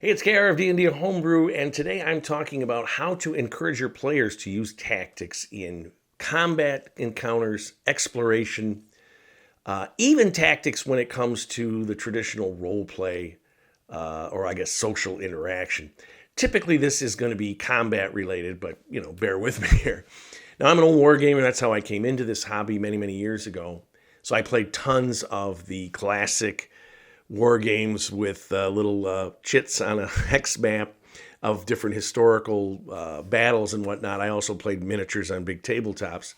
Hey, it's KR of D&D Homebrew, and today I'm talking about how to encourage your players to use tactics in combat encounters, exploration, even tactics when it comes to the traditional role play, or I guess social interaction. Typically, this is going to be combat related, but bear with me here. Now, I'm an old wargamer. That's how I came into this hobby many, many years ago. So I played tons of the classic war games with little chits on a hex map of different historical battles and whatnot. I also played miniatures on big tabletops.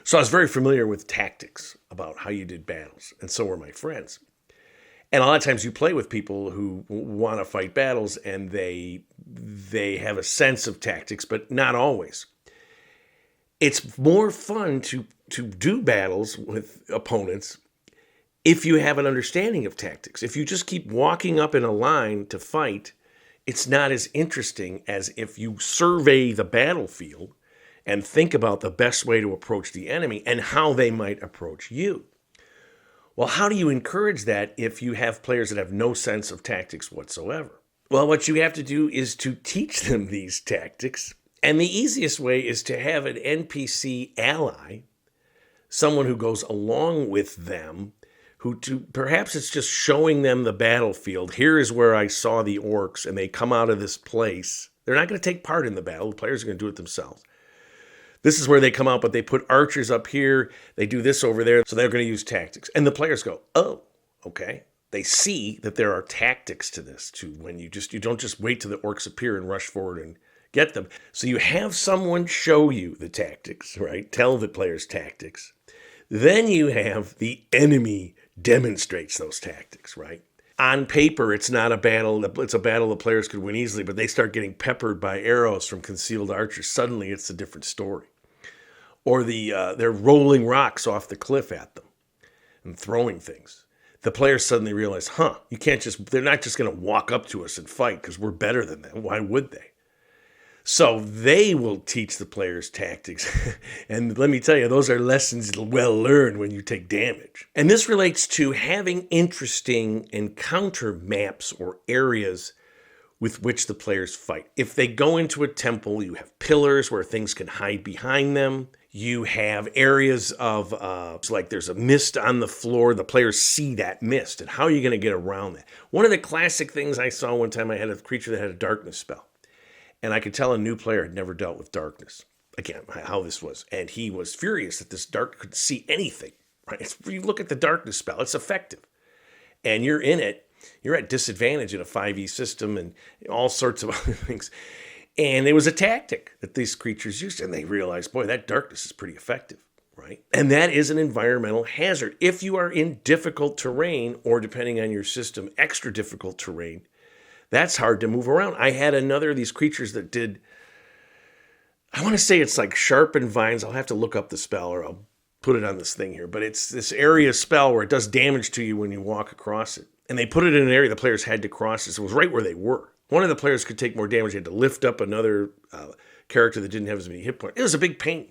So I was very familiar with tactics about how you did battles, and so were my friends. And a lot of times you play with people who want to fight battles and they have a sense of tactics, but not always. It's more fun to do battles with opponents if you have an understanding of tactics. If you just keep walking up in a line to fight, it's not as interesting as if you survey the battlefield and think about the best way to approach the enemy and how they might approach you. Well, how do you encourage that if you have players that have no sense of tactics whatsoever? Well, what you have to do is to teach them these tactics. And the easiest way is to have an NPC ally, someone who goes along with them, perhaps it's just showing them the battlefield. Here is where I saw the orcs, and they come out of this place. They're not going to take part in the battle. The players are going to do it themselves. This is where they come out, but they put archers up here. They do this over there, so they're going to use tactics. And the players go, oh, okay. They see that there are tactics to this, too, when you don't just wait till the orcs appear and rush forward and get them. So you have someone show you the tactics, right? Tell the players tactics. Then you have the enemy demonstrates those tactics, right? On paper, it's not a battle. It's a battle the players could win easily, but they start getting peppered by arrows from concealed archers. Suddenly, it's a different story. Or they're rolling rocks off the cliff at them and throwing things. The players suddenly realize, they're not just going to walk up to us and fight because we're better than them. Why would they? So they will teach the players tactics. And let me tell you, those are lessons well learned when you take damage. And this relates to having interesting encounter maps or areas with which the players fight. If they go into a temple, you have pillars where things can hide behind them. You have areas of, like there's a mist on the floor. The players see that mist. And how are you going to get around that? One of the classic things I saw one time, I had a creature that had a darkness spell. And I could tell a new player had never dealt with darkness. Again, how this was. And he was furious that this dark could see anything. Right? You look at the darkness spell, it's effective. And you're in it, you're at disadvantage in a 5e system and all sorts of other things. And it was a tactic that these creatures used. And they realized, boy, that darkness is pretty effective. Right? And that is an environmental hazard. If you are in difficult terrain, or depending on your system, extra difficult terrain, that's hard to move around. I had another of these creatures that did, I want to say it's like sharpened vines. I'll have to look up the spell or I'll put it on this thing here. But it's this area spell where it does damage to you when you walk across it. And they put it in an area the players had to cross it. So it was right where they were. One of the players could take more damage. They had to lift up another character that didn't have as many hit points. It was a big pain.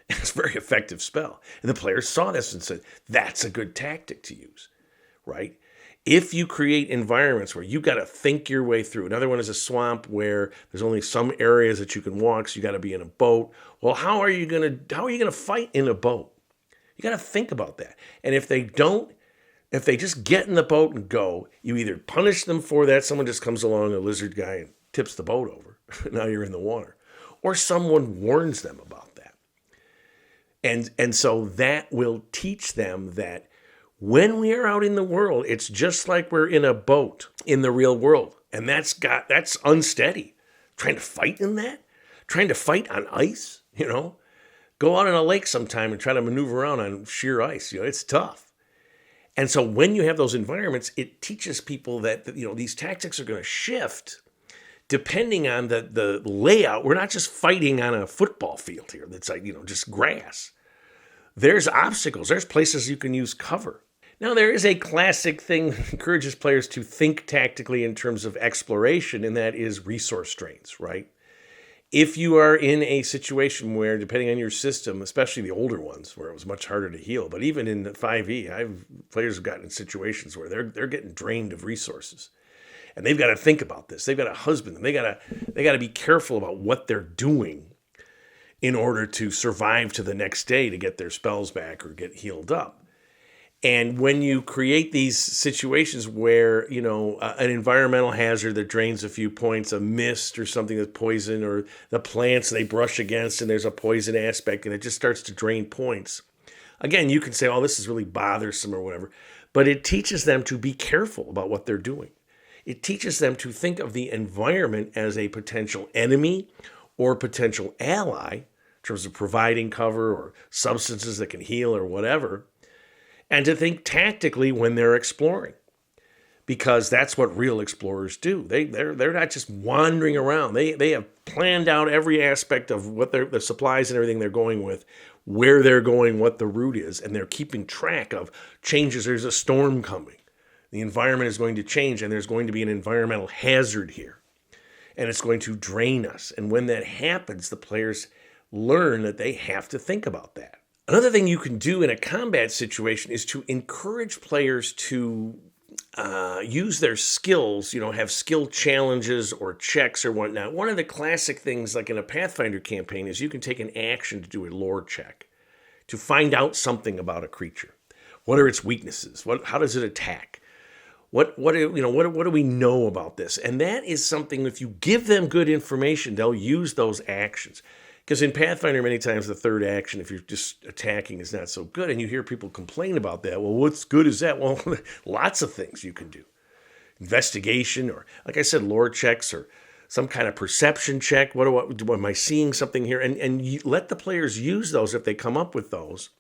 It's a very effective spell. And the players saw this and said, that's a good tactic to use, right? If you create environments where you got to think your way through, another one is a swamp where there's only some areas that you can walk, so you got to be in a boat. Well, how are you going to fight in a boat? You got to think about that. And if they just get in the boat and go, you either punish them for that. Someone just comes along, a lizard guy, and tips the boat over. Now you're in the water. Or someone warns them about that. And so that will teach them that when we are out in the world, it's just like we're in a boat in the real world. And that's unsteady. Trying to fight in that? Trying to fight on ice, Go out on a lake sometime and try to maneuver around on sheer ice. It's tough. And so when you have those environments, it teaches people that these tactics are going to shift depending on the layout. We're not just fighting on a football field here that's like, just grass. There's obstacles. There's places you can use cover. Now, there is a classic thing that encourages players to think tactically in terms of exploration, and that is resource drains, right? If you are in a situation where, depending on your system, especially the older ones, where it was much harder to heal, but even in 5e, players have gotten in situations where they're getting drained of resources. and they've got to think about this. They've got to husband them. They got to be careful about what they're doing in order to survive to the next day to get their spells back or get healed up. And when you create these situations where, an environmental hazard that drains a few points, a mist or something that's poison, or the plants they brush against and there's a poison aspect and it just starts to drain points. Again, you can say, oh, this is really bothersome or whatever, but it teaches them to be careful about what they're doing. It teaches them to think of the environment as a potential enemy or potential ally in terms of providing cover or substances that can heal or whatever, and to think tactically when they're exploring, because that's what real explorers do. They're not just wandering around. They have planned out every aspect of what the supplies and everything they're going with, where they're going, what the route is, and they're keeping track of changes. There's a storm coming. The environment is going to change, and there's going to be an environmental hazard here, and it's going to drain us. And when that happens, the players learn that they have to think about that. Another thing you can do in a combat situation is to encourage players to use their skills, have skill challenges or checks or whatnot. One of the classic things, like in a Pathfinder campaign, is you can take an action to do a lore check to find out something about a creature. What are its weaknesses? How does it attack? What do we know about this? And that is something, if you give them good information, they'll use those actions. Because in Pathfinder, many times the third action, if you're just attacking, is not so good. And you hear people complain about that. Well, what's good is that? Well, lots of things you can do. Investigation, or like I said, lore checks, or some kind of perception check. Am I seeing something here? And you let the players use those if they come up with those.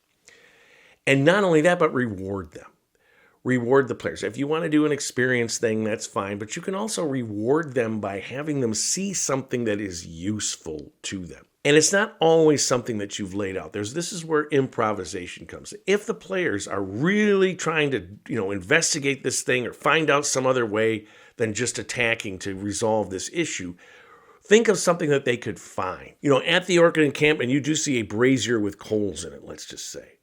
And not only that, but reward them. Reward the players. If you want to do an experience thing, that's fine. But you can also reward them by having them see something that is useful to them. And it's not always something that you've laid out. This is where improvisation comes. If the players are really trying to, investigate this thing or find out some other way than just attacking to resolve this issue, think of something that they could find. At the Orc encampment, you do see a brazier with coals in it, let's just say.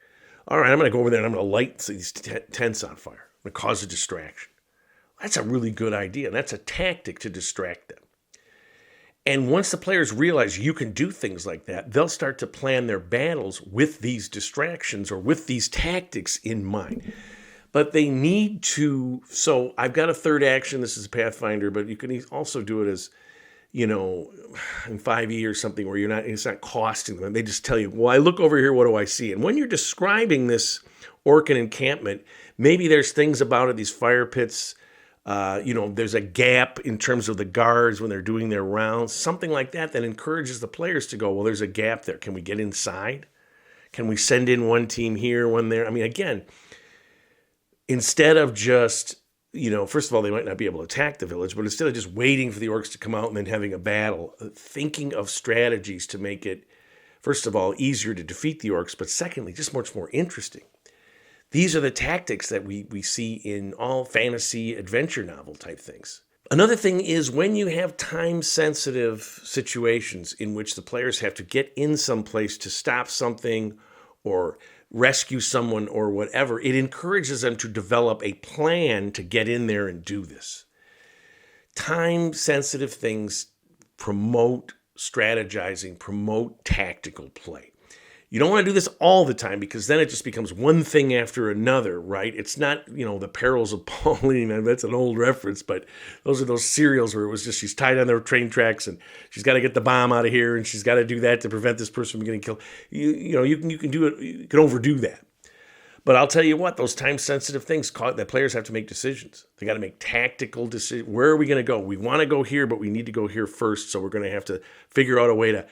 All right, I'm going to go over there and I'm going to light these tents on fire. I'm going to cause a distraction. That's a really good idea. That's a tactic to distract them. And once the players realize you can do things like that, they'll start to plan their battles with these distractions or with these tactics in mind. But they need to, so I've got a third action, this is a Pathfinder, but you can also do it as, in 5e or something where it's not costing them. They just tell you, well, I look over here, what do I see? And when you're describing this Orcan encampment, maybe there's things about it, these fire pits, there's a gap in terms of the guards when they're doing their rounds, something like that encourages the players to go, well, there's a gap there. Can we get inside? Can we send in one team here, one there? I mean, again, instead of just, first of all, they might not be able to attack the village, but instead of just waiting for the orcs to come out and then having a battle, thinking of strategies to make it, first of all, easier to defeat the orcs, but secondly, just much more interesting. These are the tactics that we see in all fantasy adventure novel type things. Another thing is when you have time-sensitive situations in which the players have to get in some place to stop something or rescue someone or whatever, it encourages them to develop a plan to get in there and do this. Time-sensitive things promote strategizing, promote tactical play. You don't want to do this all the time because then it just becomes one thing after another, right? It's not, the perils of Pauline. That's an old reference, but those are those serials where it was just she's tied on the train tracks and she's got to get the bomb out of here and she's got to do that to prevent this person from getting killed. You can do it. You can overdo that. But I'll tell you what, those time-sensitive things that players have to make decisions. They got to make tactical decisions. Where are we going to go? We want to go here, but we need to go here first. So we're going to have to figure out a way to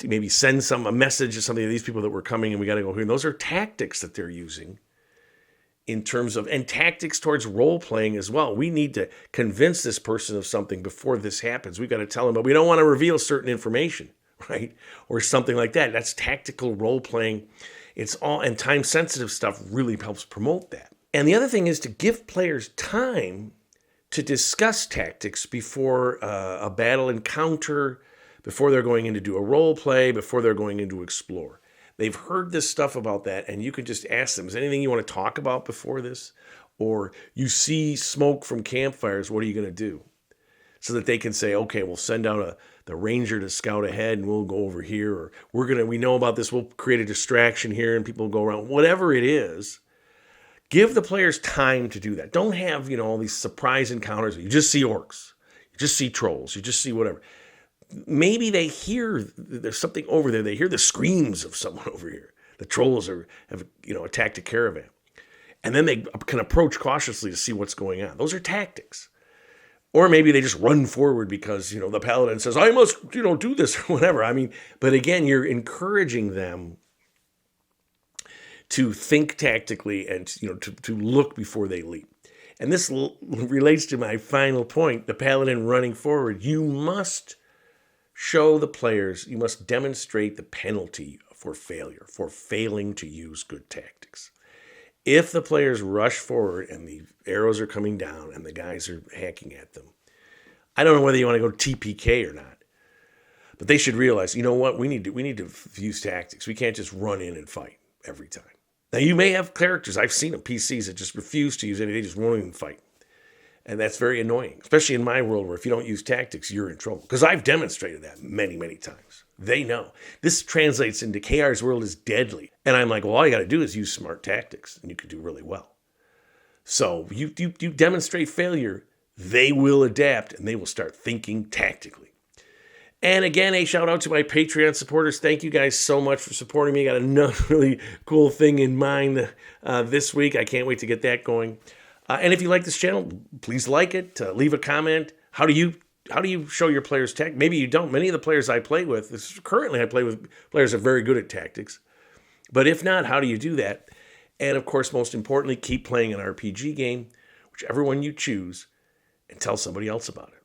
maybe send a message to something to these people that were coming and we got to go here. And those are tactics that they're using in terms of, and tactics towards role playing as well. We need to convince this person of something before this happens. We've got to tell them, but we don't want to reveal certain information, right? Or something like that. That's tactical role playing. It's all, and time sensitive stuff really helps promote that. And the other thing is to give players time to discuss tactics before a battle encounter, before they're going in to do a role play, before they're going in to explore. They've heard this stuff about that, and you can just ask them, is there anything you want to talk about before this? or you see smoke from campfires, what are you going to do? So that they can say, okay, we'll send out the ranger to scout ahead and we'll go over here, or we know about this, we'll create a distraction here and people will go around. Whatever it is, give the players time to do that. Don't have, all these surprise encounters. You just see orcs, you just see trolls, you just see whatever. Maybe they hear there's something over there. They hear the screams of someone over here. The trolls have attacked a caravan. And then they can approach cautiously to see what's going on. Those are tactics. Or maybe they just run forward because, the paladin says, I must, do this or whatever. But again, you're encouraging them to think tactically and, to look before they leap. And this relates to my final point, the paladin running forward. You must show the players, you must demonstrate the penalty for failure, for failing to use good tactics. If the players rush forward and the arrows are coming down and the guys are hacking at them, I don't know whether you want to go TPK or not, but they should realize, you know what, we need to use tactics. We can't just run in and fight every time. Now, you may have characters, I've seen them, PCs that just refuse to use anything, they just run in and fight. And that's very annoying, especially in my world where if you don't use tactics, you're in trouble. Because I've demonstrated that many, many times. They know. This translates into KR's world is deadly. And I'm like, well, all you got to do is use smart tactics, and you can do really well. So you demonstrate failure, they will adapt, and they will start thinking tactically. And again, a shout out to my Patreon supporters. Thank you guys so much for supporting me. Got another really cool thing in mind this week. I can't wait to get that going. And if you like this channel, please like it, leave a comment. How do you show your players tactics? Maybe you don't. Many of the players I play with, currently I play with players that are very good at tactics. But if not, how do you do that? And of course, most importantly, keep playing an RPG game, whichever one you choose, and tell somebody else about it.